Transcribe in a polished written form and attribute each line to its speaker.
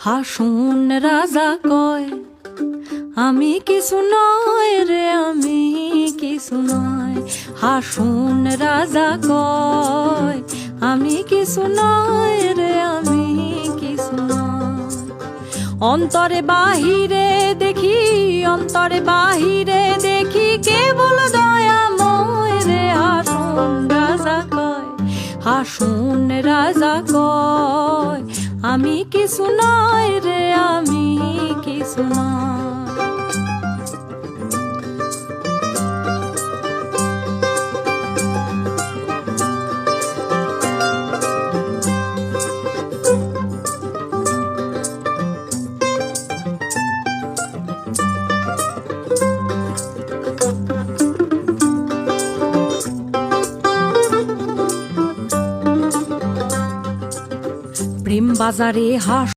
Speaker 1: হাসুন রাজা কয় আমি কিছু নয় রে, আমি কিছু নয়। হাসুন রাজা কয় আমি কিছু নয় রে, আমি কিছু নয়। অন্তরে বাহিরে দেখি, অন্তরে বাহিরে দেখি কেবল দয়াময় রে। হাসুন রাজা কয়, হাসুন রাজা কয় আমি কিছু নয় রে, আমি কিছু নয়। প্রেম বাজারে হাস